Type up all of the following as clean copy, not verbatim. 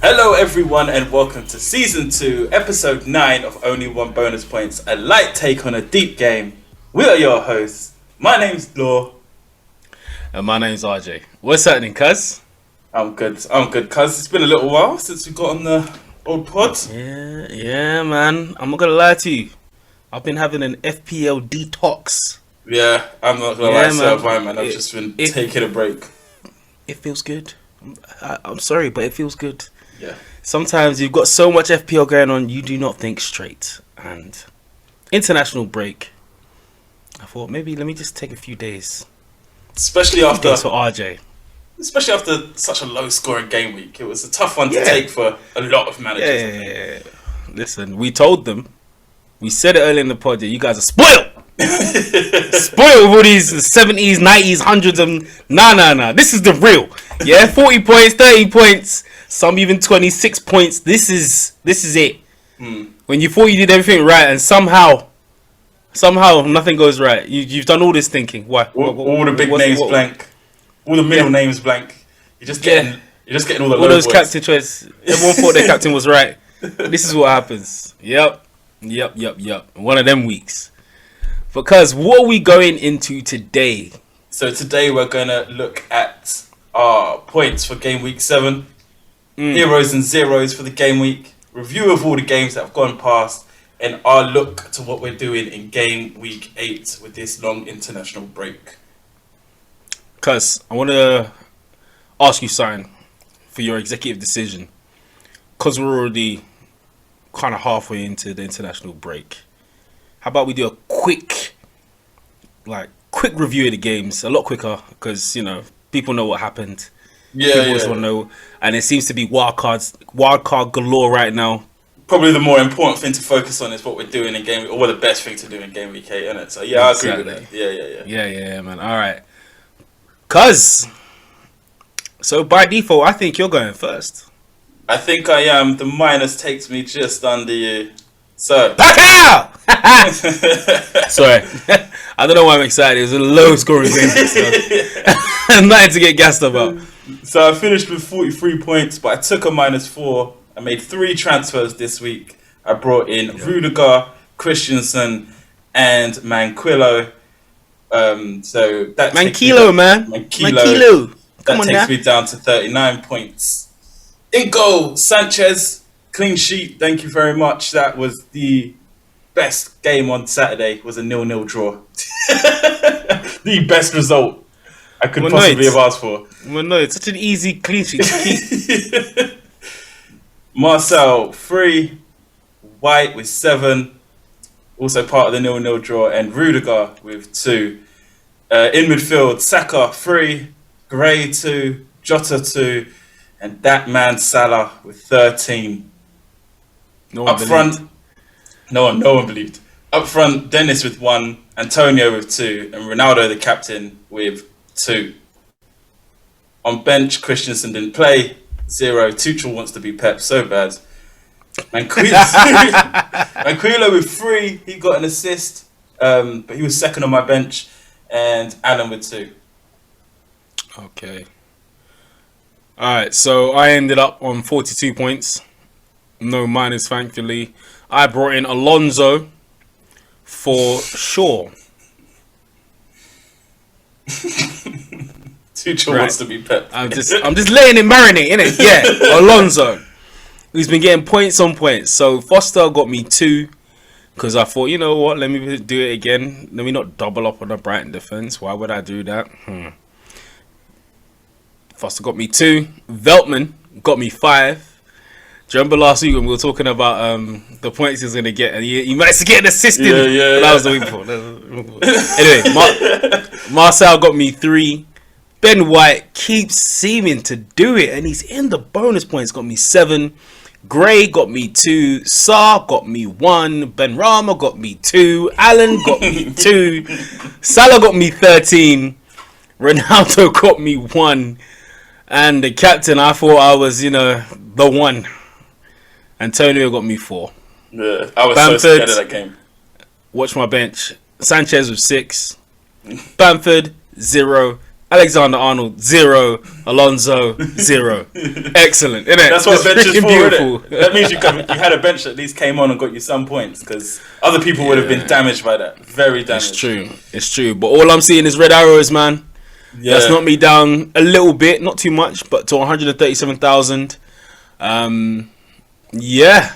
Hello everyone and welcome to Season 2, Episode 9 of Only One Bonus Points, a light take on a deep game. We are your hosts. My name's Law. And my name's RJ. What's happening, cuz? I'm good, cuz. It's been a little while since we got on the old pod. Yeah, man. I'm not gonna lie to you. I've been having an FPL detox. Yeah, I'm not gonna lie, so have I, man. I've just been taking a break. It feels good. I'm sorry, but it feels good. Yeah. Sometimes you've got so much FPL going on, you do not think straight. And international break, I thought maybe let me just take a few days. Especially after for RJ. Especially after such a low-scoring game week, it was a tough one to take for a lot of managers. Yeah. Listen, we told them, we said it earlier in the pod. You guys are spoiled. Spoiled with all these 70s, 90s, 100s, and nah. This is the real. Yeah, 40 points, 30 points, some even 26 points. This is it. When you thought you did everything right, and somehow nothing goes right. You've done all this thinking. Why? All the big names blank, all the middle names blank. You're just getting all the low those boys. captain choices. Everyone thought their captain was right. This is what happens. Yep. One of them weeks. Because what are we going into today? So today we're going to look at our points for game week 7. Heroes and zeros for the game week. Review of all the games that have gone past. And our look to what we're doing in game week 8 with this long international break. Because I want to ask you something for your executive decision. Because we're already kind of halfway into the international break. How about we do a quick review of the games, a lot quicker, because people know what happened. People always want to know, and it seems to be wildcard galore right now. Probably the more important thing to focus on is what we're doing in game week, or the best thing to do in game week 8, isn't it? So yeah, exactly. I agree with that. Yeah, man. All right, so by default, I think you're going first. I think I am. The minus takes me just under you. So back out! Sorry, I don't know why I'm excited. It was a low scoring game. Nothing to get gassed about. So I finished with 43 points, but I took a -4. I made 3 transfers this week. I brought in Rudiger, Christensen, and Manquillo. So that Manquillo. That takes me down to 39 points. In goal, Sanchez, clean sheet. Thank you very much. That was the best game on Saturday. Was a 0-0 draw. The best result I could possibly have asked for. Well, no, it's such an easy clean sheet to keep. Marcel 3, White with 7, also part of the 0-0 draw, and Rudiger with 2. In midfield, Saka 3, Gray 2, Jota 2, and that man Salah with 13. No one believed. Up front, Dennis with 1, Antonio with 2, and Ronaldo the captain with 2. On bench, Christensen didn't play. 0. Tuchel wants to be Pep so bad. Manquillo with 3. He got an assist, but he was second on my bench. And Alan with 2. Okay. Alright, so I ended up on 42 points. No minus, thankfully. I brought in Alonso for Shaw. Tuchel wants to be Pep. I'm just letting it marinate, innit? Yeah, Alonso. He's been getting points on points. So Foster got me 2. Because I thought, you know what, let me do it again. Let me not double up on the Brighton defence. Why would I do that? Foster got me 2. Veltman got me 5. Do you remember last week when we were talking about the points he was going to get? And he managed to get an assist in. Yeah. That was the week before. Anyway, Marcel got me 3. Ben White keeps seeming to do it. And he's in the bonus points. Got me 7. Gray got me 2. Saar got me 1. Benrahma got me 2. Allen got me 2. Salah got me 13. Ronaldo got me 1. And the captain, I thought I was, the one. Antonio got me 4. Yeah, I was Bamford, so scared of that game. Watch my bench. Sanchez with 6. Bamford, 0. Alexander-Arnold, 0. Alonso, 0. Excellent, isn't it? That's what bench is for, beautiful. Innit? That means you had a bench that at least came on and got you some points, because other people would have been damaged by that. Very damaged. It's true. But all I'm seeing is red arrows, man. Yeah. That's knocked me down a little bit, not too much, but to 137,000. Yeah.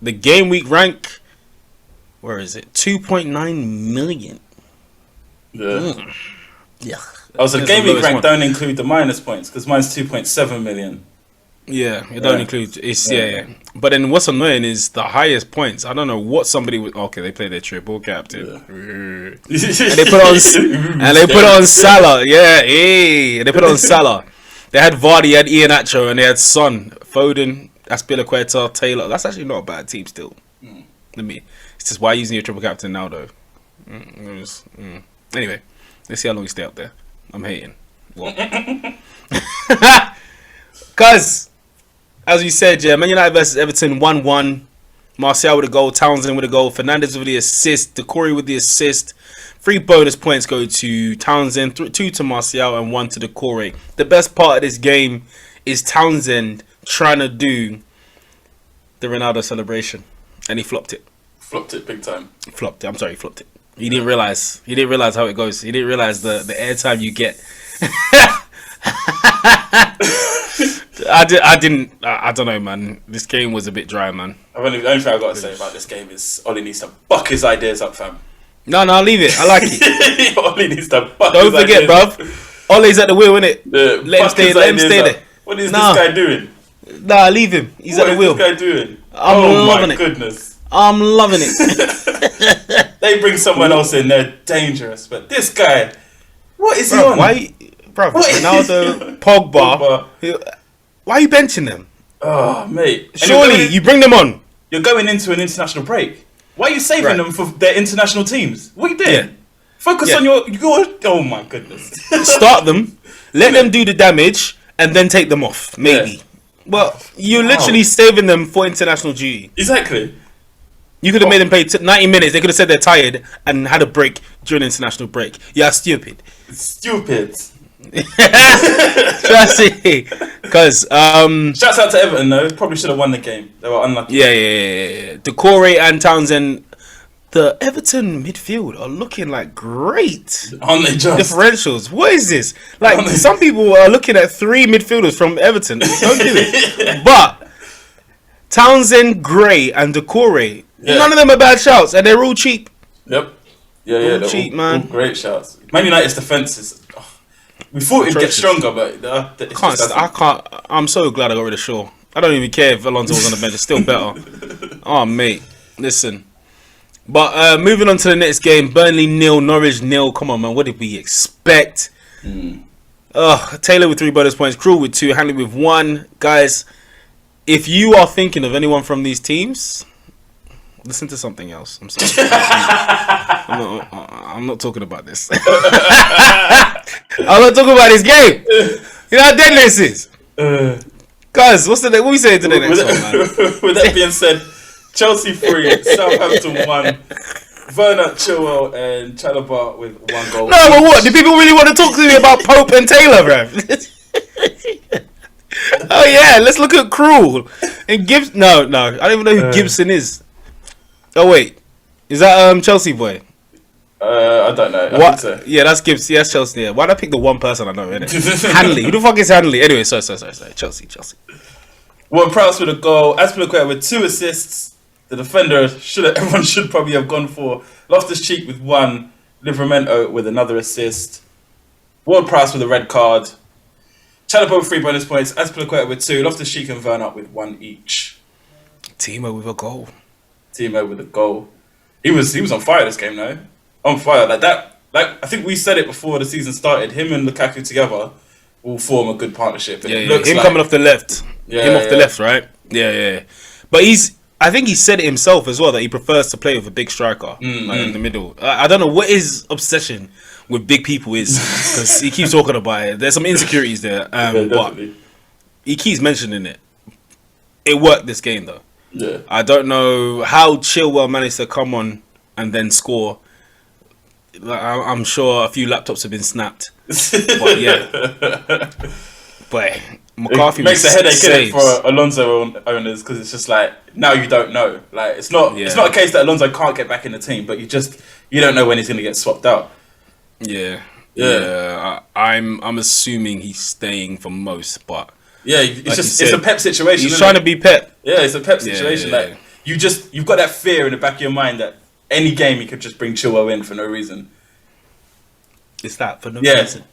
The game week rank, where is it? 2.9 million. Yeah. Yeah. Also, the game week rank don't include the minus points, because mine's 2.7 million. Yeah, it don't include. It's yeah. But then what's annoying is the highest points. I don't know what somebody would. Okay, they play their triple captain, and they put on Salah. Yeah, hey, and they put on Salah. They had Vardy, they had Iheanacho, and they had Son, Foden, Aspilicueta, Taylor. That's actually not a bad team still. It's just why using your triple captain now though. Anyway, let's see how long you stay up there. I'm hating. What? Cause, as we said, Man United versus Everton 1-1. Martial with a goal, Townsend with a goal, Fernandes with the assist, Decore with the assist. 3 bonus points go to Townsend, 2 to Martial and 1 to Decore. The best part of this game is Townsend trying to do the Ronaldo celebration, and he flopped it. Flopped it big time. He flopped it. He didn't realize how it goes. He didn't realize the airtime you get. I don't know, man. This game was a bit dry, man. The only thing I've got to say about this game is Ollie needs to buck his ideas up, fam. No, leave it. I like it. Ollie needs to buck Don't his forget, ideas bruv. Ollie's at the wheel, innit? Let him stay there. What is this guy doing? Nah, leave him. He's at the wheel. What is this guy doing? I'm loving my it. Goodness. I'm loving it. They bring someone else in, they're dangerous. But this guy, what is he on? Ronaldo, Pogba. Why are you benching them? Oh, mate. Surely you bring them on. You're going into an international break. Why are you saving them for their international teams? What are you doing? Yeah. Focus on your... Oh, my goodness. Start them, let them do the damage, and then take them off, maybe. Yeah. Well, you're literally saving them for international duty. Exactly. You could have made them play 90 minutes. They could have said they're tired and had a break during international break. Yeah, stupid. Stupid. Trust me. Because... Shouts out to Everton, though. Probably should have won the game. They were unlucky. Yeah. Decore and Townsend... The Everton midfield are looking like great. Aren't they just? Differentials. What is this? Like, some people are looking at 3 midfielders from Everton. Don't do it. But Townsend, Gray, and Decore, none of them are bad shouts, and they're all cheap. Yep. Yeah. All cheap, man. All great shouts. Man United's defence is... we thought it'd get stronger, but... I can't. I'm so glad I got rid of Shaw. I don't even care if Alonso was on the bench. It's still better. Oh, mate. Listen. But moving on to the next game, Burnley 0, Norwich 0. Come on, man, what did we expect? Taylor with 3 bonus points, Krul with 2, Hanley with 1. Guys, if you are thinking of anyone from these teams, listen to something else. I'm sorry. I'm not talking about this. I'm not talking about this game. You know how dead this is? Guys, what we saying to the next one, man? With that being said, Chelsea 3, Southampton 1, Werner, Chilwell, and Chalobah with 1 goal. No, but what? Do people really want to talk to me about Pope and Taylor, bro? Oh yeah, let's look at Krul and Gibbs. No, I don't even know who Gibson is. Oh wait, is that Chelsea boy? I don't know. What? So. Yeah, that's Gibbs. Yeah, that's Chelsea. Yeah. Why'd I pick the one person I know? Innit? Hanley. Who the fuck is Hanley? Anyway, sorry. Chelsea. Ward Prowse with a goal. Aspilicueta with 2 assists. The defender everyone should probably have gone for. Loftus-Cheek with 1. Livramento with another assist. Ward Prowse with a red card. Chalobah with 3 bonus points. Aspilicueta with 2. Loftus-Cheek and Werner with 1 each. Timo with a goal. He was on fire this game, though. On fire like that. Like I think we said it before the season started. Him and Lukaku together will form a good partnership. Yeah. Him coming off the left. The left, right? Yeah. But I think he said it himself as well that he prefers to play with a big striker like in the middle. I don't know what his obsession with big people is because he keeps talking about it. There's some insecurities there, but he keeps mentioning it. It worked this game though. Yeah. I don't know how Chilwell managed to come on and then score. I'm sure a few laptops have been snapped. But yeah. But McCarthy it makes a headache in it for Alonso owners because it's just like now you don't know. Like it's not a case that Alonso can't get back in the team, but you don't know when he's going to get swapped out. Yeah. I'm assuming he's staying for most, but yeah, it's a Pep situation. He's trying to be Pep. Yeah, it's a Pep situation. Like you've got that fear in the back of your mind that any game he could just bring Chilwell in for no reason. It's that for no reason.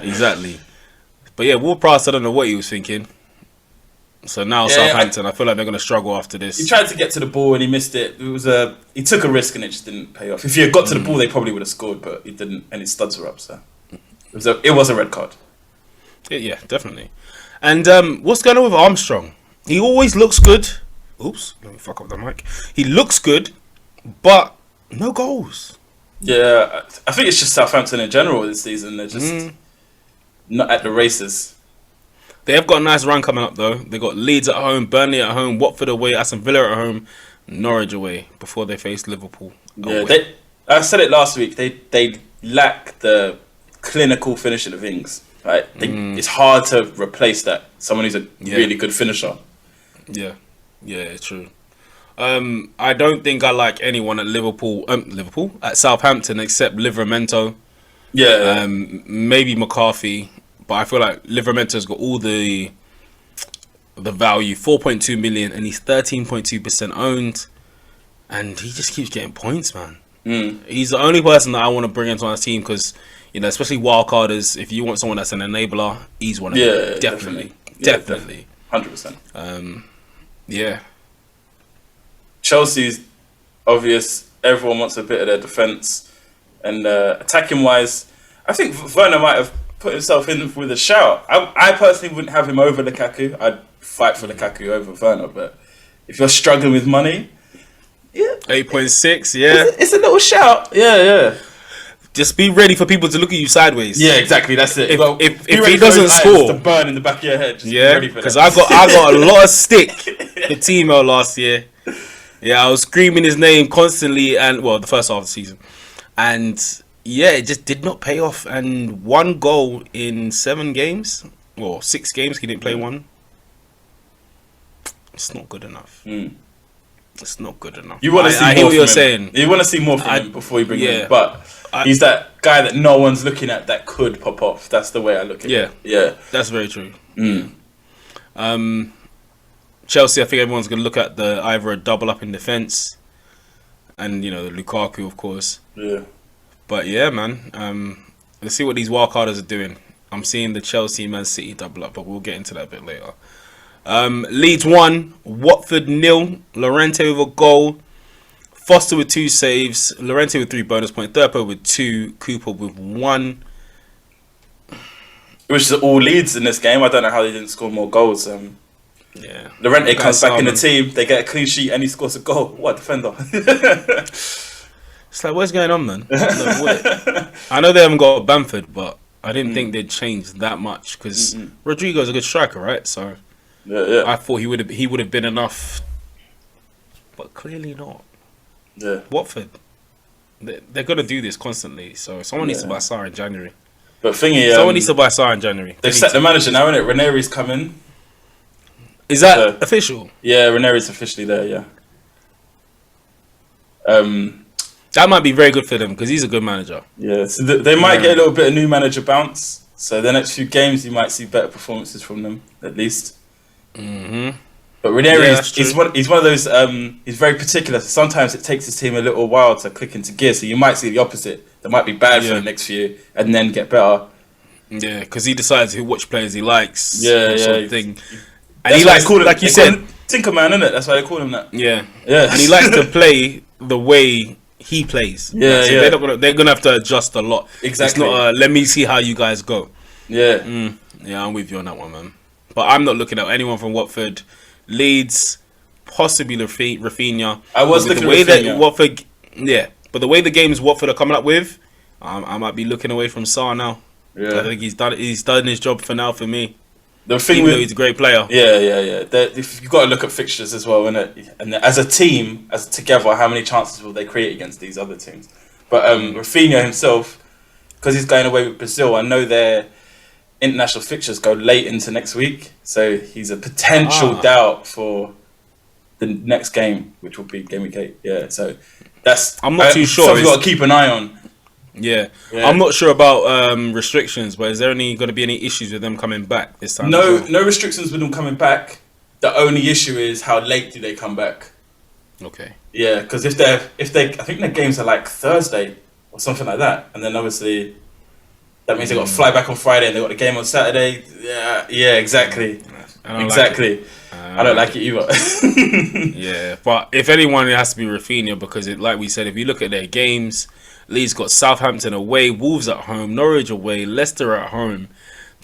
Exactly. But yeah, Ward-Prowse, I don't know what he was thinking. So now Southampton, I feel like they're going to struggle after this. He tried to get to the ball and he missed it. He took a risk and it just didn't pay off. If he had got to the ball, they probably would have scored, but he didn't, and his studs were up. So it was a red card. Yeah, definitely. And what's going on with Armstrong? He always looks good. Oops, let me fuck up the mic. He looks good, but no goals. Yeah, I think it's just Southampton in general this season. They're just not at the races. They have got a nice run coming up though. They got Leeds at home, Burnley at home, Watford away, Aston Villa at home, Norwich away before they face Liverpool away. Yeah, I said it last week. They lack the clinical finishing of things. Right, it's hard to replace that. Someone who's a really good finisher. Yeah, it's true. I don't think I like anyone at Liverpool at Southampton except Livramento. Yeah, maybe McCarthy. But I feel like Livramento's got all the value, 4.2 million, and he's 13.2% owned, and he just keeps getting points, man. He's the only person that I want to bring into my team because, especially wildcarders, if you want someone that's an enabler, he's one of them. Definitely. 100%. Yeah. Chelsea's obvious. Everyone wants a bit of their defence, and attacking wise, I think Werner might have put himself in with a shout. I personally wouldn't have him over Lukaku. I'd fight for Lukaku over Werner, but if you're struggling with money, 8.6, it's a little shout. Yeah. Just be ready for people to look at you sideways. Yeah, exactly. That's it. If he doesn't score, to burn in the back of your head. Because I got a lot of stick for Timo last year. Yeah, I was screaming his name constantly, and the first half of the season, and it just did not pay off. And 1 goal in 7 games, 6 games, he didn't play one. It's not good enough. It's not good enough. You want to see more. I hear what you're him. saying. You want to see more from him before you bring him in, but he's that guy that no one's looking at that could pop off. That's the way I look at it. Yeah, that's very true. Chelsea, I think everyone's going to look at either a double up in defence and, Lukaku, of course. Yeah. But yeah, man, let's see what these wildcarders are doing. I'm seeing the Chelsea Man City double up, but we'll get into that a bit later. Leeds 1, Watford 0, Llorente with a goal, Foster with 2 saves, Llorente with 3 bonus points, Thurpo with 2, Cooper with 1. Which is all Leeds in this game. I don't know how they didn't score more goals. Llorente comes back in the team, they get a clean sheet and he scores a goal. What a defender. It's like, what's going on, man? I know they haven't got Bamford, but I didn't think they'd change that much because Rodrigo's a good striker, right? So I thought he would have been enough, but clearly not. Yeah, Watford, they're gonna do this constantly. So someone needs to buy Sarr in January. But someone needs to buy Sarr in January. They've set the manager now, isn't it? Ranieri's coming. Is that official? Yeah, Ranieri's officially there. Yeah. That might be very good for them because he's a good manager. Yeah, so they might get a little bit of new manager bounce. So the next few games, you might see better performances from them, at least. But Ranieri, he's one of those. He's very particular. Sometimes it takes his team a little while to click into gear. So you might see the opposite. They might be bad for the next few, and then get better. Yeah, because he decides which players he likes. Sort of thing. And he likes, like you said, Tinkerman, isn't it? That's why they call him that. Yeah. And he likes to play the way he plays. So they're gonna have to adjust a lot. Exactly. It's not let me see how you guys go. Yeah. Yeah, I'm with you on that one, man. But I'm not looking at anyone from Watford. Leeds, possibly Rafinha. I was But with looking the way at that Rafinha. Watford, yeah. But the way the games Watford are coming up with, I might be looking away from Sarr now. Yeah. I think he's done his job for now for me. The thing Even with though he's a great player. Yeah. You've got to look at fixtures as well, innit? And as a team, as together, how many chances will they create against these other teams? But Rafinha himself, because he's going away with Brazil, I know their international fixtures go late into next week, so he's a potential doubt for the next game, which will be game week 8. Yeah, so I'm not too sure. Something you've got to keep an eye on. Yeah. I'm not sure about restrictions, but is there going to be any issues with them coming back this time? No restrictions with them coming back. The only issue is how late do they come back? Okay. Yeah, because if they, I think their games are like Thursday or something like that, and then obviously that means they got to fly back on Friday and they got the game on Saturday. Yeah, exactly. Exactly. I don't like it either. Yeah, but if anyone, it has to be Rafinha because, like we said, if you look at their games, Leeds got Southampton away, Wolves at home, Norwich away, Leicester at home,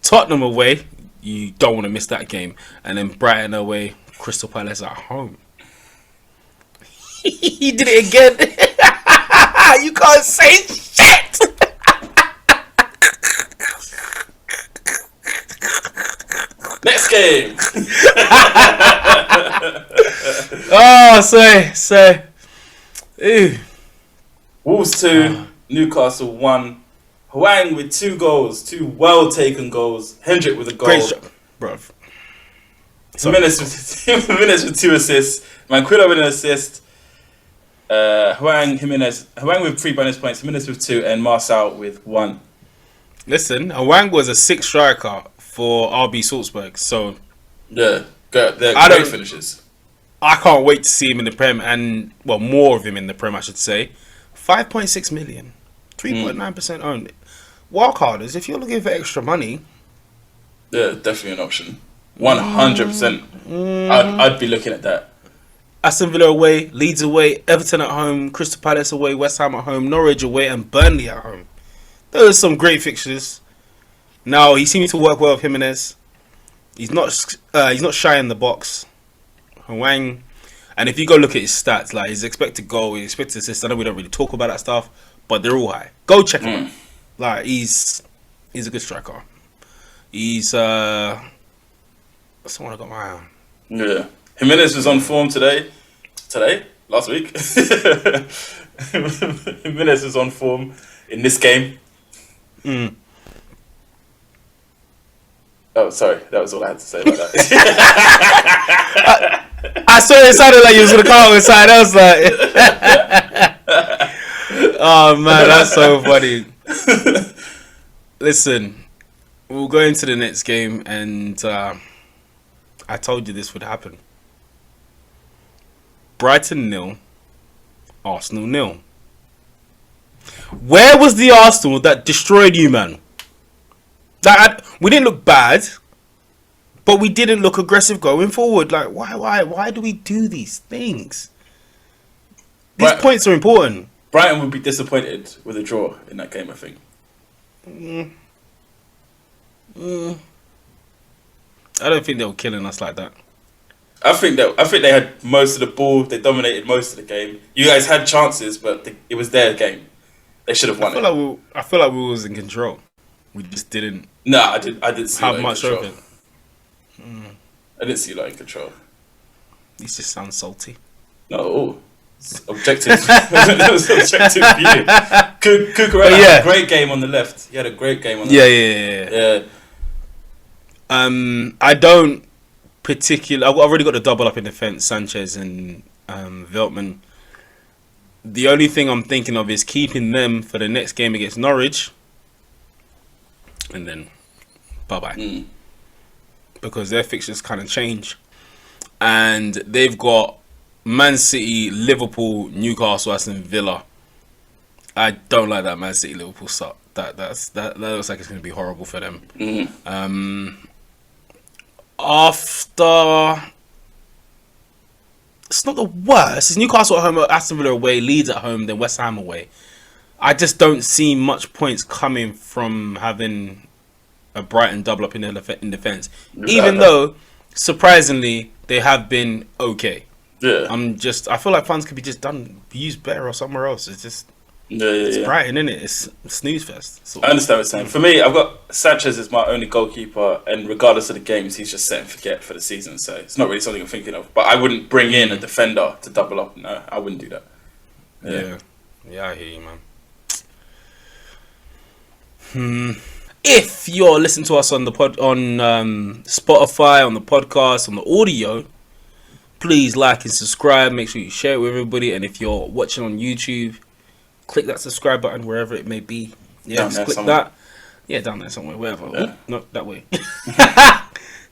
Tottenham away. You don't want to miss that game, and then Brighton away, Crystal Palace at home. He did it again. You can't say shit. Next game. Oh, say. Ew. Wolves 2, Newcastle 1. Hwang with 2 goals, 2 well taken goals. Hendrick with a goal. Great shot, bro. Jimenez with 2 assists. Manquillo with an assist. Hwang with 3 bonus points. Jimenez with 2, and Marcel with 1. Listen, Hwang was a 6th striker for RB Salzburg, so Yeah, they're great finishes. I can't wait to see him in the Prem, and well, more of him in the Prem, I should say. 5.6 million, 3.9% owned. Wildcarders, if you're looking for extra money, Yeah, definitely an option. 100%. I'd be looking at that. Aston Villa away, Leeds away, Everton at home, Crystal Palace away, West Ham at home, Norwich away, and Burnley at home. Those are some great fixtures. Now he seems to work well with Jimenez. He's not shy in the box. Hwang, and if you go look at his stats, like his expected goal, his expected assist, I know we don't really talk about that stuff, but they're all high. Go check him out. Like he's a good striker. He's someone I got my eye on. Yeah, Jimenez was on form today. Last week. Jimenez was on form in this game. Oh, sorry. That was all I had to say about that. I saw it sounded like you was gonna come inside. I was like, oh man, that's so funny. Listen, we'll go into the next game, and I told you this would happen. Brighton 0, Arsenal 0. Where was the Arsenal that destroyed you, man? We didn't look bad, but we didn't look aggressive going forward. Like, why do we do these things? These points are important. Brighton would be disappointed with a draw in that game, I think. I don't think they were killing us like that. I think they had most of the ball. They dominated most of the game. You guys had chances, but it was their game. They should have won it. I feel like we was in control. We just didn't. No, I didn't see have much control. of it. I didn't see in control. These just sound salty. No, it's objective. It was objective view. Cucurella had a great game on the left. He had a great game on the left. Yeah. I don't particularly. I've already got the double up in defence, Sanchez and Veltman. The only thing I'm thinking of is keeping them for the next game against Norwich, and then bye-bye. Because their fixtures kind of change, and they've got Man City, Liverpool, Newcastle, Aston Villa. I don't like that Man City Liverpool start. That looks like it's going to be horrible for them. After, it's not the worst. It's Newcastle at home, Aston Villa away, Leeds at home, then West Ham away. I just don't see much points coming from having a Brighton double up in defence. Even though, surprisingly, they have been okay. Yeah. I feel like funds could be used better or somewhere else. It's just, it's Brighton, isn't it? It's snooze fest. I understand what you're saying. For me, I've got Sanchez as my only goalkeeper, and regardless of the games, he's just set and forget for the season. So it's not really something I'm thinking of. But I wouldn't bring in a defender to double up. No, I wouldn't do that. Yeah, I hear you, man. If you're listening to us on the Spotify, on the podcast, on the audio, please like and subscribe. Make sure you share it with everybody. And if you're watching on YouTube, click that subscribe button wherever it may be. Yeah, just click that. Yeah, down there somewhere, wherever. Yeah. Ooh, not that way.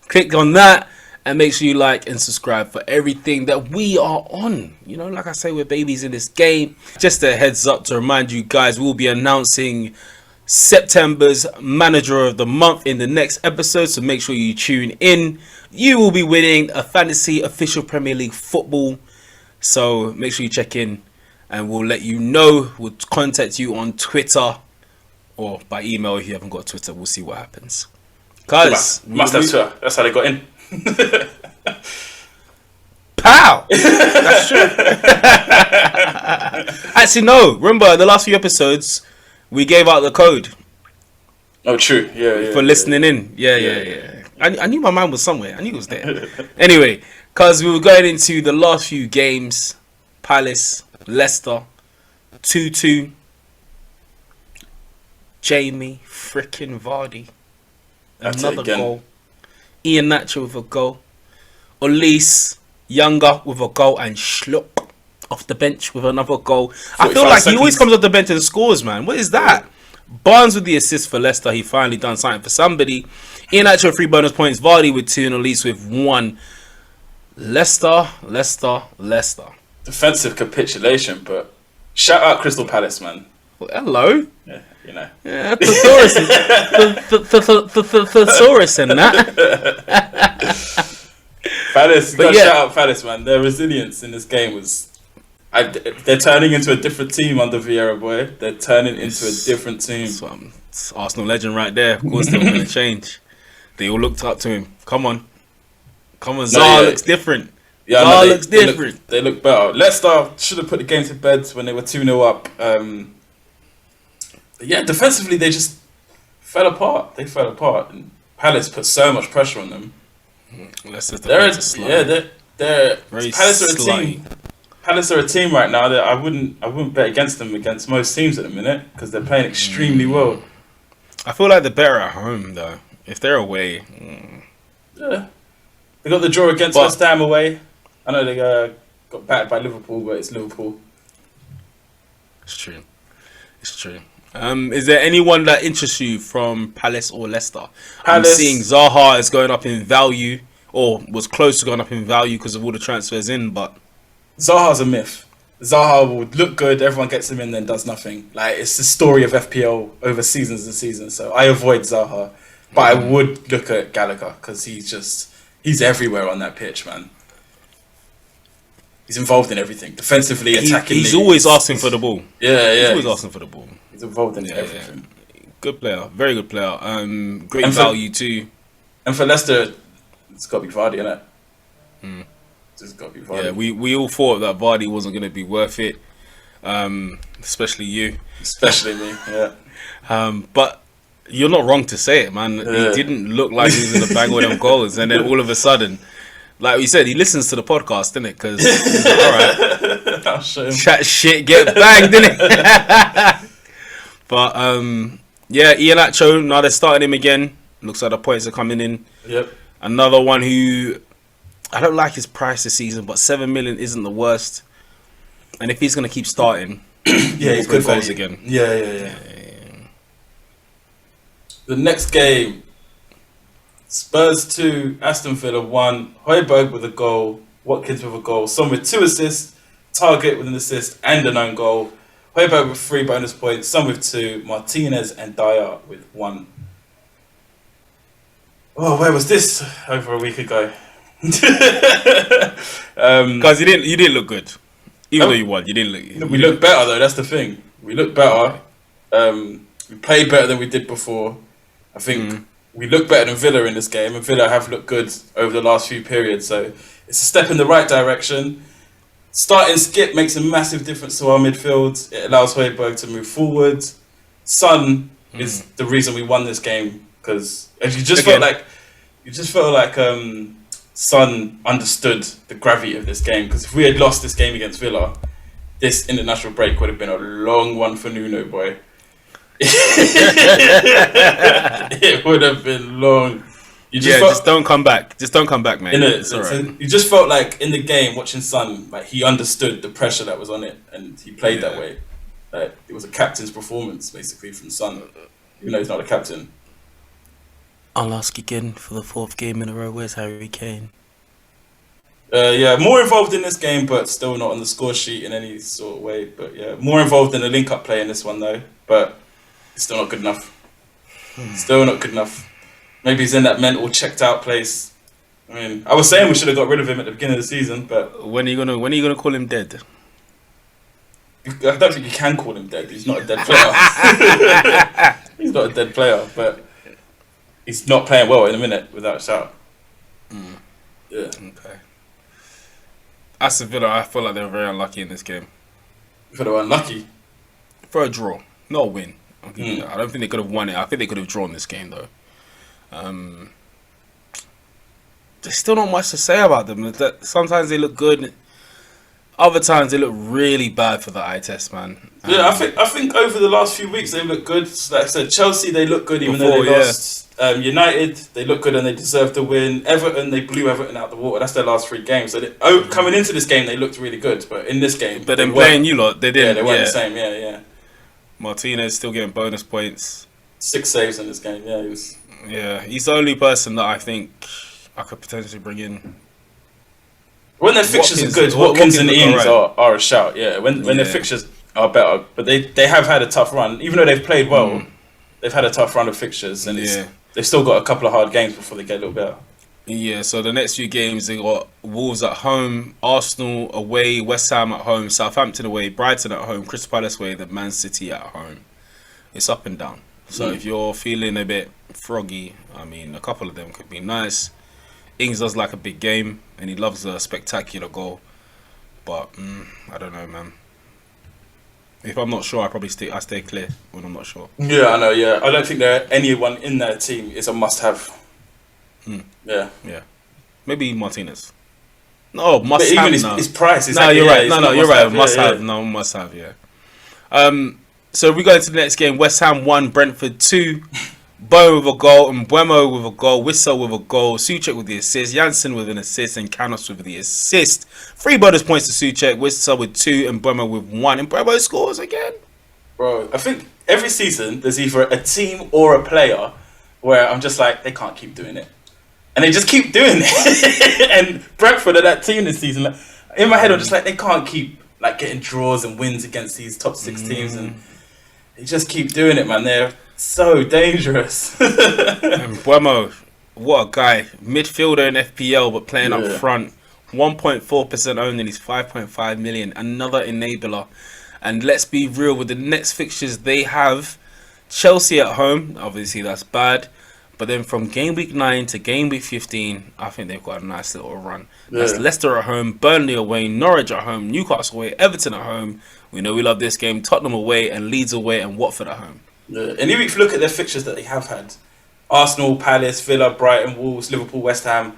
Click on that and make sure you like and subscribe for everything that we are on. You know, like I say, we're babies in this game. Just a heads up to remind you guys, we'll be announcing September's Manager of the Month in the next episode, so make sure you tune in. You will be winning a fantasy official Premier League football, so make sure you check in and we'll let you know. We'll contact you on Twitter or by email. If you haven't got Twitter, we'll see what happens. Guys, must have Twitter. That's how they got in. Pow! That's true. Actually, no. Remember, the last few episodes, we gave out the code. Oh, true. Yeah. For listening in. Yeah. I knew my mind was somewhere. I knew it was there. Anyway, because we were going into the last few games. Palace, Leicester, 2-2. Jamie freaking Vardy. Another goal. Ian Nacho with a goal. Olise Younger with a goal. And Schlupp off the bench with another goal. I feel like he always comes off the bench and scores, man. What is that? Barnes with the assist for Leicester. He finally done something for somebody. Ian Nacho 3 bonus points. Vardy with 2 and Olise with 1. Leicester. Defensive capitulation, but shout out Crystal Palace, man. Well, hello. Yeah, you know. Yeah, thesaurus and that. Palace, shout out Palace, man. Their resilience in this game was... they're turning into a different team under Vieira, boy. They're turning into a different team. It's Arsenal legend right there. Of course they're going to change. They all looked up to him. Come on. Zaha looks different. Yeah, Zaha looks different. They look better. Leicester should have put the game to bed when they were 2-0 up. Defensively they just fell apart. They fell apart. And Palace put so much pressure on them. They're Palace are a team. Palace are a team right now that I wouldn't bet against them against most teams at the minute because they're playing extremely well. I feel like they're better at home though. If they're away, yeah, they got the draw against West Ham away. I know they got battered by Liverpool, but it's Liverpool. It's true. Is there anyone that interests you from Palace or Leicester? I'm seeing Zaha is going up in value, or was close to going up in value because of all the transfers in, but Zaha's a myth. Zaha would look good, everyone gets him in, then does nothing. Like, it's the story of FPL over seasons and seasons. So I avoid Zaha, but I would look at Gallagher because he's everywhere on that pitch, man. He's involved in everything, defensively, attacking. He's always asking for the ball. Yeah. He's always asking for the ball. He's involved in everything. Yeah. Good player, very good player. Great value too. And for Leicester, it's got to be Vardy, innit? It's got to be Vardy. Yeah, we all thought that Vardy wasn't going to be worth it, especially you. Especially me, yeah. But you're not wrong to say it, man. Yeah. He didn't look like he was going to bang all them goals, and then all of a sudden, like we said, he listens to the podcast, didn't it? Because he's like, all right, I'll show him. Chat shit, get banged, didn't it? But Ian Nacho, now they're starting him again. Looks like the points are coming in. Yep. Another one who I don't like his price this season, but 7 million isn't the worst. And if he's going to keep starting, he's good goals again. Yeah. The next game, Spurs 2, Aston Villa 1. Højbjerg with a goal, Watkins with a goal, Son with 2 assists, Target with an assist and an own goal. Højbjerg with 3 bonus points, Son with 2, Martinez and Dyer with 1. Oh, where was this over a week ago? Guys, you didn't look good. Even though you won, you didn't look. We look better though. That's the thing. We look better. We played better than we did before. I think we look better than Villa in this game, and Villa have looked good over the last few periods. So it's a step in the right direction. Starting Skip makes a massive difference to our midfield. It allows Højbjerg to move forward. Son is the reason we won this game, because you just felt like Son understood the gravity of this game. Because if we had lost this game against Villa, this international break would have been a long one for Nuno, boy. It would have been long. Just don't come back. Just don't come back, man. It's all right. You just felt like in the game, watching Son, like he understood the pressure that was on it, and he played that way. Like, it was a captain's performance, basically, from Son, even though he's not a captain. I'll ask again for the 4th game in a row. Where's Harry Kane? More involved in this game, but still not on the score sheet in any sort of way. But yeah, more involved in the link-up play in this one, though. But it's still not good enough. Still not good enough. Maybe he's in that mental checked out place. I mean, I was saying we should have got rid of him at the beginning of the season, but when are you gonna call him dead? I don't think you can call him dead. He's not a dead player. He's not a dead player, but he's not playing well in a minute, without a shout. Yeah. Okay. Aston Villa, I feel like they were very unlucky in this game. You thought they were unlucky? For a draw, not a win. I don't think they could have won it. I think they could have drawn this game, though. There's still not much to say about them. Sometimes they look good, other times they look really bad for the eye test, man. I think over the last few weeks they look good. Like I said, Chelsea, they look good even though they lost. United, they look good and they deserve to win. Everton, they blew Everton out the water. That's their last 3 games. So coming into this game, they looked really good, but in this game, but then playing you lot, they didn't. Yeah, they weren't the same. Yeah. Martinez still getting bonus points. 6 saves in this game. Yeah, he was. Yeah, he's the only person that I think I could potentially bring in. When their fixtures are good, Watkins and Ings are a shout. Yeah, when their fixtures are better, but they have had a tough run. Even though they've played well, they've had a tough run of fixtures, and they've still got a couple of hard games before they get a little better. Yeah, so the next few games they got Wolves at home, Arsenal away, West Ham at home, Southampton away, Brighton at home, Crystal Palace away, the Man City at home. It's up and down. So if you're feeling a bit froggy, I mean, a couple of them could be nice. Ings does like a big game, and he loves a spectacular goal. But I don't know, man. If I'm not sure, I stay clear when I'm not sure. Yeah, I know. Yeah, I don't think anyone in their team is a must-have. Yeah. Maybe Martinez. No, must have. Even his price is. No, you're right. No, you're right. Must have. No, must have. Yeah. So we go into the next game. West Ham 1, Brentford 2. Bowen with a goal, Mbeumo with a goal, Witsel with a goal, Souček with the assist, Janssen with an assist, and Canos with the assist. 3 bonus points to Souček, Witsel with 2, and Mbeumo with 1. And Mbeumo scores again. Bro, I think every season there's either a team or a player where I'm just like, they can't keep doing it. And they just keep doing it. And Brentford are that team this season. Like, in my head, I'm just like, they can't keep like getting draws and wins against these top 6 teams. And they just keep doing it, man. They're so dangerous. And Mbeumo, what a guy. Midfielder in FPL, but playing up front. 1.4% owned and he's 5.5 million. Another enabler. And let's be real, with the next fixtures they have, Chelsea at home, obviously that's bad. But then from game week 9 to game week 15, I think they've got a nice little run. That's Leicester at home, Burnley away, Norwich at home, Newcastle away, Everton at home. We know we love this game. Tottenham away and Leeds away and Watford at home. Yeah. And even if you look at their fixtures that they have had, Arsenal, Palace, Villa, Brighton, Wolves, Liverpool, West Ham,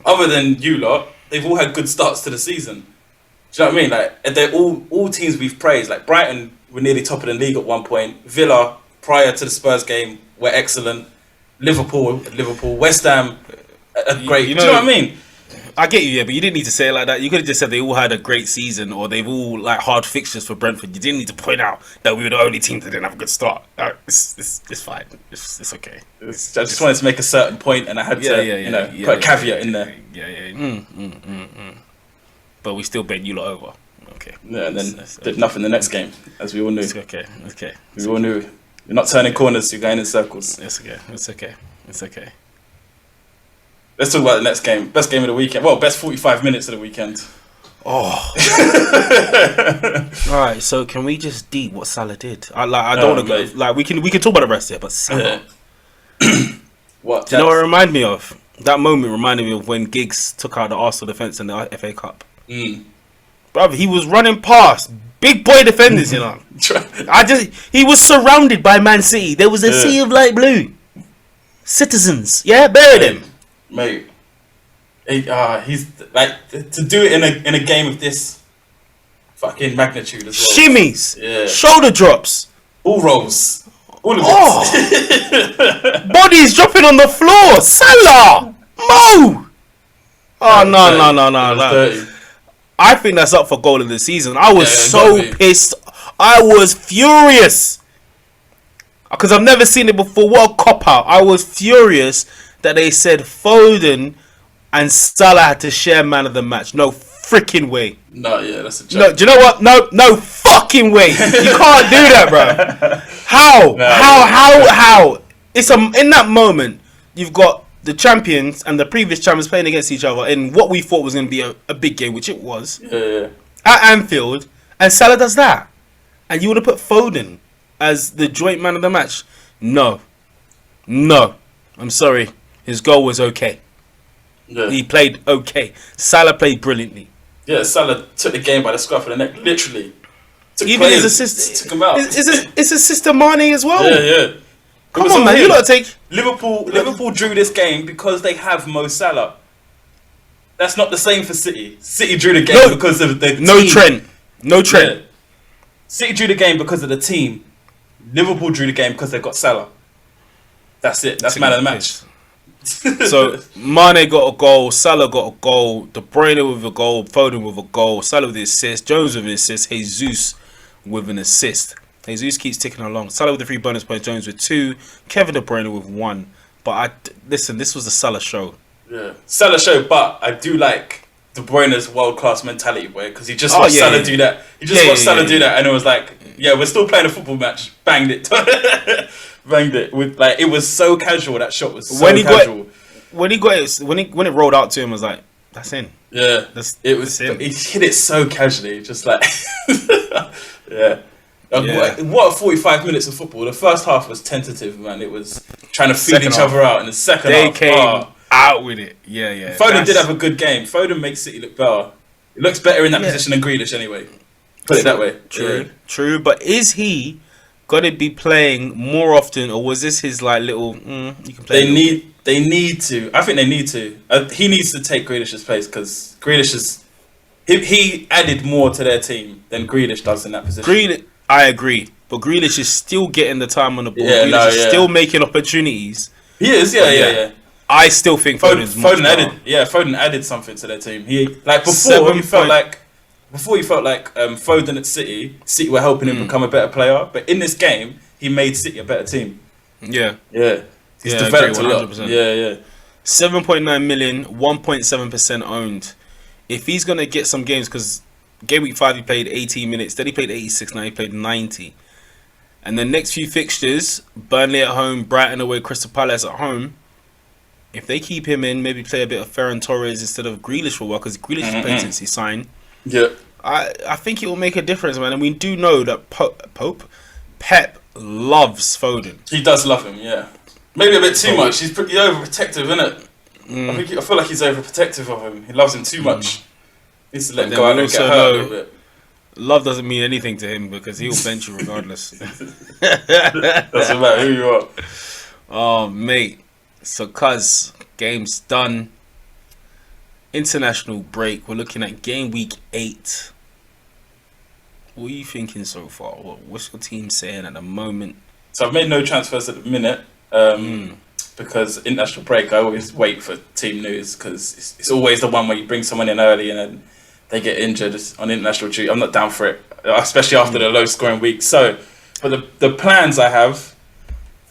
other than you lot, they've all had good starts to the season. Do you know what I mean? Like, they're all teams we've praised. Like, Brighton were nearly top of the league at one point. Villa, prior to the Spurs game, were excellent. Liverpool, West Ham, great. You know, do you know what I mean? I get you, yeah, but you didn't need to say it like that. You could have just said they all had a great season or they've all like hard fixtures for Brentford. You didn't need to point out that we were the only team that didn't have a good start. It's fine. It's okay. I just wanted to make a certain point and I had to put a caveat in there. But we still bet you lot over. Okay. Yeah, and then did nothing the next game, as we all knew. It's okay. We all knew. You're not turning corners, you're going in circles. It's okay. Let's talk about the next game. Best game of the weekend. Well, best 45 minutes of the weekend. Oh. Alright, so can we just deep what Salah did? I don't want to go. Like we can talk about the rest here, but Salah. What? Do you know what it reminded me of? That moment reminded me of when Giggs took out the Arsenal defence in the FA Cup. Bruv, he was running past big boy defenders, you know. He was surrounded by Man City. There was a sea of light blue. Citizens, yeah, bury them. Mate, he's like to do it in a game of this fucking magnitude as well. Shimmies, shoulder drops, ball rolls, all of it. Bodies dropping on the floor. Salah, Mo. Oh no. I think that's up for goal of the season. I was so pissed. I was furious because I've never seen it before. What a cop out! I was furious that they said Foden and Salah had to share man of the match. No freaking way. No, yeah, that's a joke. No, do you know what? No fucking way. You can't do that, bro. How? No, how? It's in that moment you've got the champions and the previous champions playing against each other in what we thought was going to be a big game, which it was. Yeah. At Anfield, and Salah does that, and you would have put Foden as the joint man of the match. No, I'm sorry. His goal was okay. Yeah. He played okay. Salah played brilliantly. Yeah, Salah took the game by the scruff of the neck, literally. Even his assist, took him out. It's assist to Mane as well. Yeah. Come on, man. You got to take Liverpool drew this game because they have Mo Salah. That's not the same for City. City drew the game because of the team. No Trent. Yeah. City drew the game because of the team. Liverpool drew the game because they've got Salah. That's it. That's man of the match. So Mane got a goal, Salah got a goal, De Bruyne with a goal, Foden with a goal, Salah with the assist, Jones with an assist, Jesus with an assist. Jesus keeps ticking along. Salah with the 3 bonus points, Jones with 2, Kevin De Bruyne with 1. But listen, this was the Salah show. Yeah, Salah show. But I do like De Bruyne's world class mentality, boy, because he just watched Salah do that. He just watched Salah do that, and it was like, yeah, we're still playing a football match. Banged it. Banged it with it was so casual. That shot was so casual. When it rolled out to him, I was like, that's in. Yeah, it was. He hit it so casually, just like yeah. What 45 minutes of football. The first half was tentative, man. It was trying to feel each other out, and the second half they came out with it. Yeah. Foden did have a good game. Foden makes City look better. It looks better in that position than Grealish, anyway. Put it that way. True. But is he going to be playing more often, or was this his like little? You can play. They need to. I think they need to. He needs to take Grealish's place because Grealish is. He added more to their team than Grealish does in that position. I agree, but Grealish is still getting the time on the ball. Grealish is still making opportunities. He is, yeah. I still think Foden added something to their team. Before he felt like Foden at City were helping him become a better player. But in this game, he made City a better team. Yeah. He's developed a lot. Yeah. 7.9 million, 1.7% owned. If he's gonna get some games, because game week 5 he played 18 minutes, then he played 86, now he played 90. And the next few fixtures, Burnley at home, Brighton away, Crystal Palace at home. If they keep him in, maybe play a bit of Ferran Torres instead of Grealish for a while, because Grealish has played since he signed. Yeah. I think it will make a difference, man. And we do know that Pep loves Foden. He does love him, yeah. Maybe a bit too much. He's pretty overprotective, isn't it? I feel like he's overprotective of him. He loves him too much. He needs to let him go out and get hurt a little bit. Love doesn't mean anything to him because he'll bench you regardless. Doesn't matter who you are. Oh, mate. So, game's done. International break. We're looking at game week 8. What are you thinking so far? What's your team saying at the moment? So I've made no transfers at the minute because international break I always wait for team news because it's always the one where you bring someone in early and then they get injured on international duty. I'm not down for it, especially after the low scoring week. So, but the plans I have,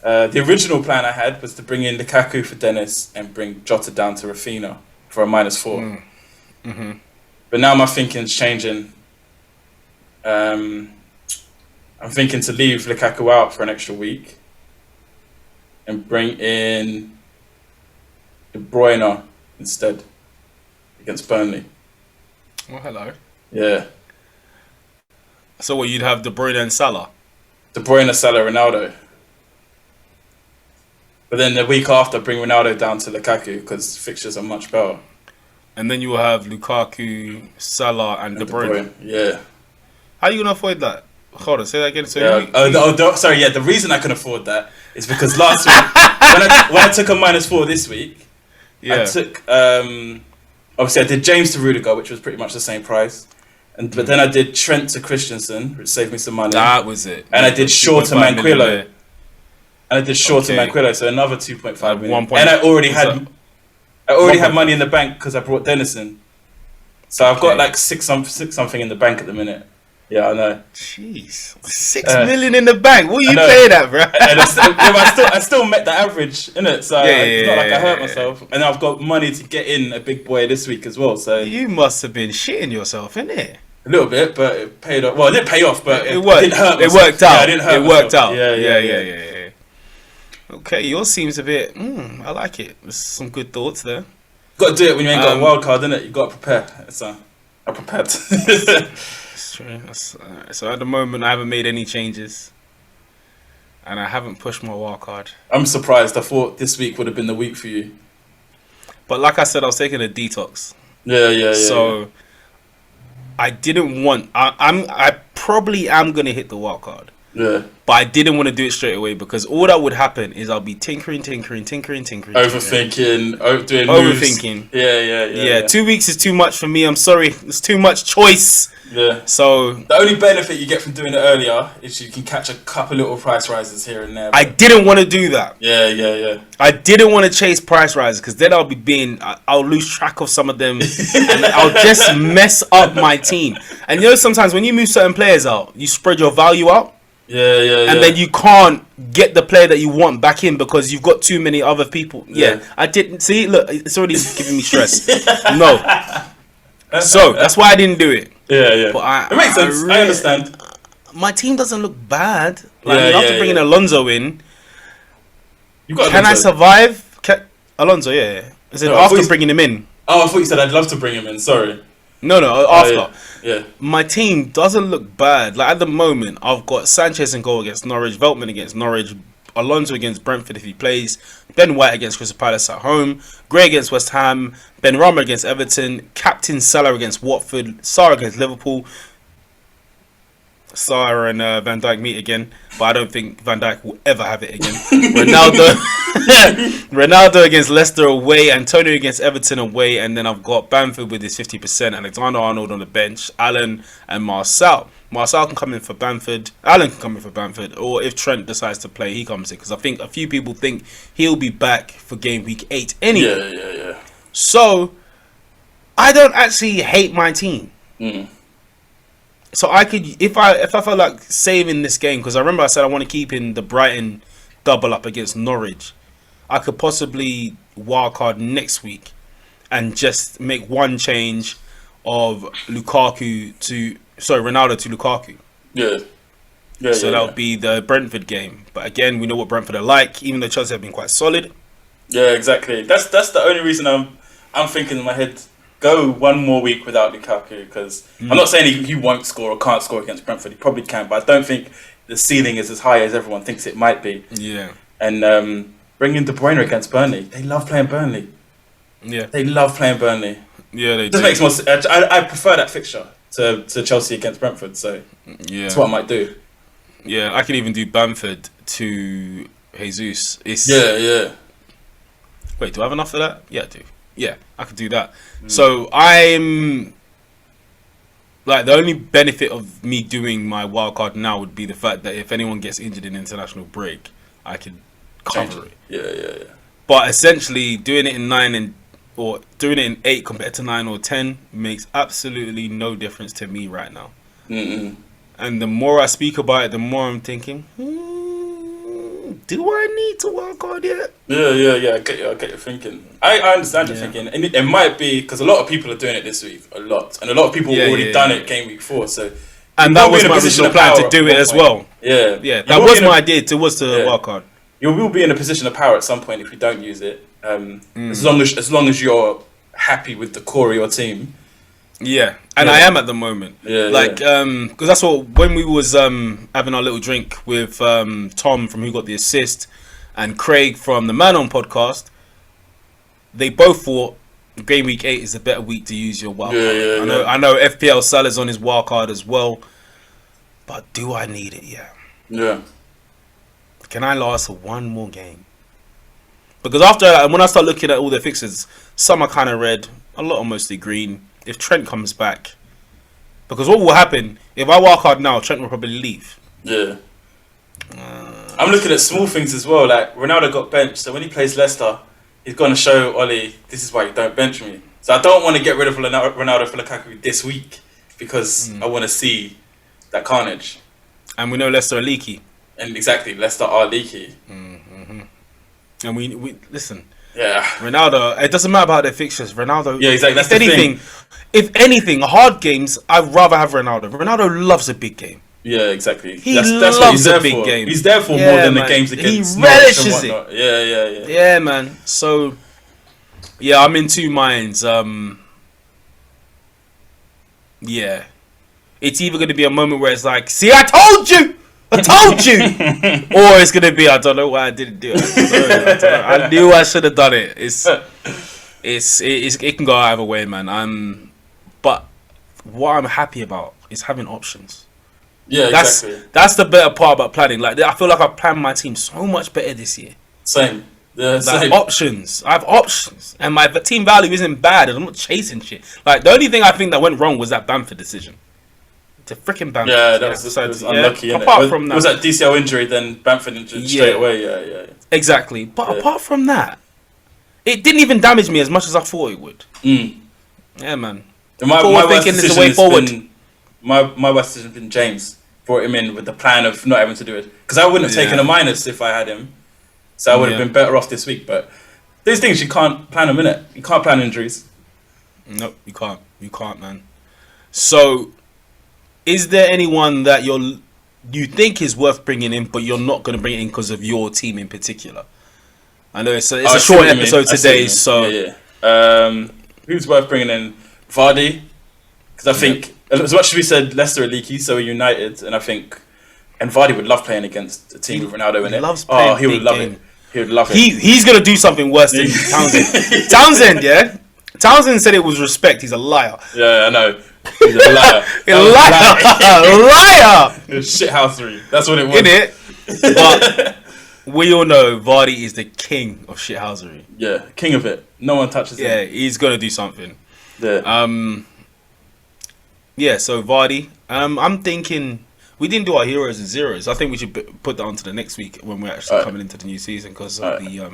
the original plan I had was to bring in Lukaku for Dennis and bring Jota down to Rafinha for a -4. But now my thinking's changing. I'm thinking to leave Lukaku out for an extra week and bring in De Bruyne instead against Burnley. Oh, hello. Yeah. So what, you'd have De Bruyne and Salah? De Bruyne, Salah, Ronaldo. But then the week after, bring Ronaldo down to Lukaku because fixtures are much better. And then you will have Lukaku, Salah, and De Bruyne. Yeah. How are you gonna avoid that? Hold on, say that again. So sorry. Yeah, the reason I can afford that is because last week when I took a -4 this week, I took obviously I did James to Rudiger, which was pretty much the same price, but then I did Trent to Christensen, which saved me some money. That was it. And I did Shaw to Manquillo. So another 2.5 million. And I already had money in the bank because I brought Dennison. So I've got like six something in the bank at the minute. Yeah, I know. Jeez, 6 million in the bank. What are you playing at, bro? And I still met the average, innit? So it's not like I hurt myself. And I've got money to get in a big boy this week as well. So you must have been shitting yourself, innit? A little bit, but it paid off. Well, it didn't pay off, but it didn't hurt myself. It worked out. Yeah, I didn't hurt it worked myself. out. Yeah. Okay, yours seems a bit. I like it. There's some good thoughts there. Got to do it when you ain't got a wild card, innit? You got to prepare. So I prepared. That's true. So at the moment, I haven't made any changes, and I haven't pushed my wild card. I'm surprised. I thought this week would have been the week for you. But like I said, I was taking a detox. Yeah. So I didn't want. I probably am gonna hit the wild card. Yeah. But I didn't want to do it straight away because all that would happen is I'll be tinkering. Overthinking, doing overthinking. Moves. Yeah. 2 weeks is too much for me. I'm sorry. It's too much choice. Yeah. So the only benefit you get from doing it earlier is you can catch a couple little price rises here and there. I didn't want to do that. Yeah. I didn't want to chase price rises because then I'll lose track of some of them and I'll just mess up my team. And you know, sometimes when you move certain players out, you spread your value out. Yeah. And then you can't get the player that you want back in because you've got too many other people. Yeah. I didn't see. Look, it's already giving me stress. No. So that's why I didn't do it. Yeah. But it makes sense. I understand. My team doesn't look bad. After bringing Alonso in, can I survive? Alonso, yeah. Is it after bringing him in? Oh, I thought you said I'd love to bring him in. Sorry. No, after. Yeah. My team doesn't look bad. Like at the moment, I've got Sanchez in goal against Norwich, Veltman against Norwich, Alonso against Brentford if he plays, Ben White against Crystal Palace at home, Gray against West Ham, Ben Rama against Everton, Captain Salah against Watford, Sarr against Liverpool. Sarr and Van Dijk meet again, but I don't think Van Dijk will ever have it again. Ronaldo against Leicester away, Antonio against Everton away, and then I've got Bamford with his 50%, Alexander-Arnold on the bench, Allen and Marcel. Marcel can come in for Bamford, Allen can come in for Bamford, or if Trent decides to play, he comes in, because I think a few people think he'll be back for game week 8 anyway. Yeah. So, I don't actually hate my team. So I could, if I felt like saving this game, because I remember I said I want to keep in the Brighton double up against Norwich, I could possibly wildcard next week and just make one change of Ronaldo to Lukaku. Yeah. So that would be the Brentford game. But again, we know what Brentford are like, even though Chelsea have been quite solid. Yeah, exactly. That's the only reason I'm thinking in my head. Go one more week without Lukaku because I'm not saying he won't score or can't score against Brentford. He probably can, but I don't think the ceiling is as high as everyone thinks it might be. Yeah. And bringing De Bruyne against Burnley. They love playing Burnley. Yeah. They love playing Burnley. Yeah, they do. Makes more. I prefer that fixture to Chelsea against Brentford. So that's what I might do. Yeah, I can even do Bamford to Jesus. Yeah. Wait, do I have enough for that? Yeah, I do. Yeah, I could do that. So I'm like, the only benefit of me doing my wildcard now would be the fact that if anyone gets injured in international break, I can cover it. Yeah. But essentially, doing it in 9 or doing it in 8 compared to 9 or 10 makes absolutely no difference to me right now. And the more I speak about it, the more I'm thinking, do I need to wildcard yet? Yeah. I get your thinking. I understand your thinking. And it might be because a lot of people are doing it this week. And a lot of people have already done it game week 4. So, and that was my original plan to do it as well. Yeah. That was my idea. It was to wildcard. You will be in a position of power at some point if you don't use it. As long as you're happy with the core of your team. Yeah, and I am at the moment. Because that's what, when we was having our little drink with Tom from Who Got the Assist, and Craig from the Man On podcast, they both thought game week 8 is a better week to use your wildcard. I know FPL Salah's on his wildcard as well, but do I need it? Yeah. Can I last for one more game? Because after when I start looking at all the fixtures, some are kind of red, a lot are mostly green. If Trent comes back, because what will happen if I wildcard now, Trent will probably leave. Yeah. I'm looking at small things as well. Like Ronaldo got benched, so when he plays Leicester, he's going to show Ollie, this is why you don't bench me. So I don't want to get rid of Ronaldo for Lukaku this week because I want to see that carnage. And we know Leicester are leaky. And exactly, Leicester are leaky. And we listen. Yeah. Ronaldo, it doesn't matter about their fixtures. Ronaldo. Yeah, exactly. That's if anything, hard games, I'd rather have Ronaldo. Ronaldo loves a big game. Yeah, exactly. That's loves what he's there a big for. game. He's there for more than the games against He relishes it. Yeah. Yeah, man. So, yeah, I'm in two minds. Yeah. It's either going to be a moment where it's like, see, I told you! Or it's going to be, I don't know why I didn't do it. I knew I should have done it. It can go either way, man. But what I'm happy about is having options. Yeah, exactly. That's the better part about planning. Like, I feel like I planned my team so much better this year. Same. Yeah, same. Options. I have options. And my team value isn't bad. And I'm not chasing shit. Like, the only thing I think that went wrong was that Bamford decision. It's a freaking Bamford. Yeah, that was unlucky. Apart from that. Was that DCL injury, then Bamford injured straight away. Yeah. Exactly. But apart from that, it didn't even damage me as much as I thought it would. Yeah, man. My worst decision has been James. Brought him in with the plan of not having to do it. Because I wouldn't have taken a minus if I had him. So I would have been better off this week. But these things, you can't plan them, innit? You can't plan injuries. Nope, you can't. You can't, man. So, is there anyone that you think is worth bringing in, but you're not going to bring it in because of your team in particular? I know it's a short episode today, so... Yeah. Who's worth bringing in? Vardy. Because I think... As much as we said Leicester are leaky, so are United, and I think, and Vardy would love playing against a team with Ronaldo in it. He would love it. He would love it. He's gonna do something worse than Townsend. Townsend said it was respect. He's a liar. Yeah, I know. He's a liar. Liar. It was shithousery. That's what it was. In it, but we all know Vardy is the king of shithousery. Yeah, king of it. No one touches him. Yeah, he's gonna do something. Yeah. Yeah, so Vardy. I'm thinking we didn't do our heroes and zeros. I think we should put that on to the next week when we're actually coming into the new season because of the.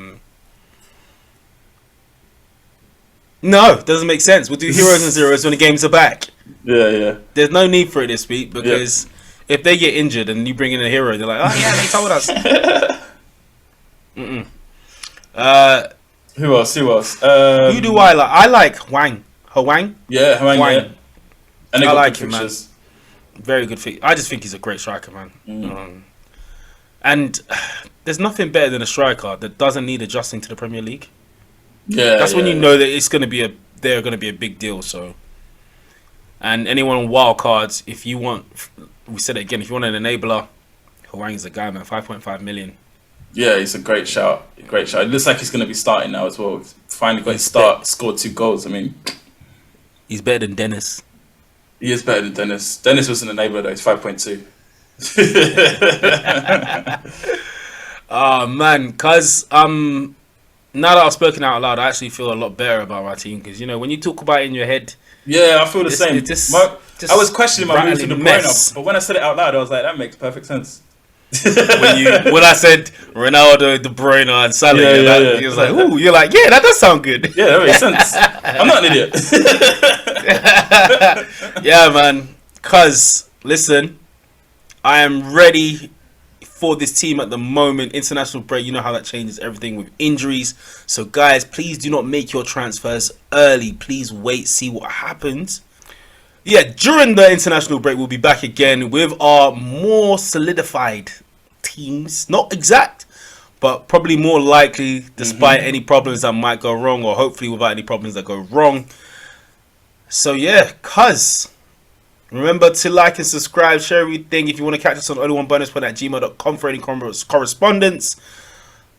No, it doesn't make sense. We'll do heroes and zeros when the games are back. Yeah. There's no need for it this week because if they get injured and you bring in a hero, they're like, oh yeah, they told us. Who else? Who do I like? I like Hwang. Yeah, Hwang. Yeah. And I like him, man. Very good fit. I just think he's a great striker, man. And there's nothing better than a striker that doesn't need adjusting to the Premier League. Yeah, that's when you know that it's going to be they're going to be a big deal. So, and anyone on wildcards, if you want, we said it again, if you want an enabler, Hwang is a guy, man. 5.5 million. Yeah, he's a great shout. It looks like he's going to be starting now as well. Finally got his start, scored 2 goals. I mean, he's better than Dennis. He is better than Dennis. Dennis was an enabler though. He's 5.2. Oh man, cause now that I've spoken out loud, I actually feel a lot better about my team. Because when you talk about it in your head, yeah, I feel the same. I was questioning my move to De Bruyne, but when I said it out loud, I was like, that makes perfect sense. when I said Ronaldo, De Bruyne, and Salah, you was like, "Ooh," you're like, "Yeah, that does sound good." Yeah, that makes sense. I'm not an idiot. Yeah, man. Cause listen, I am ready for this team at the moment. International break, you know how that changes everything with injuries. So, guys, please do not make your transfers early. Please wait, see what happens. Yeah, during the international break, we'll be back again with our more solidified teams. Not exact, but probably more likely, despite any problems that might go wrong, or hopefully without any problems that go wrong. So yeah, cuz remember to like and subscribe, share everything. If you want to catch us on only1bonuspod@gmail.com for any correspondence.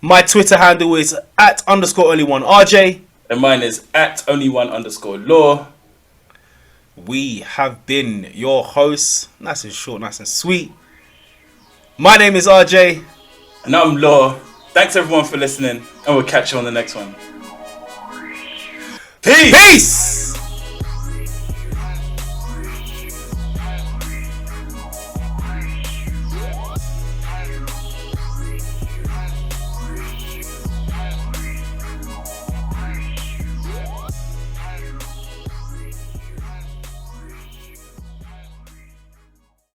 My Twitter handle is @_only1RJ. And mine is @only1_law. We have been your hosts. Nice and short, nice and sweet. My name is RJ. And I'm Law. Thanks everyone for listening, and we'll catch you on the next one. Peace!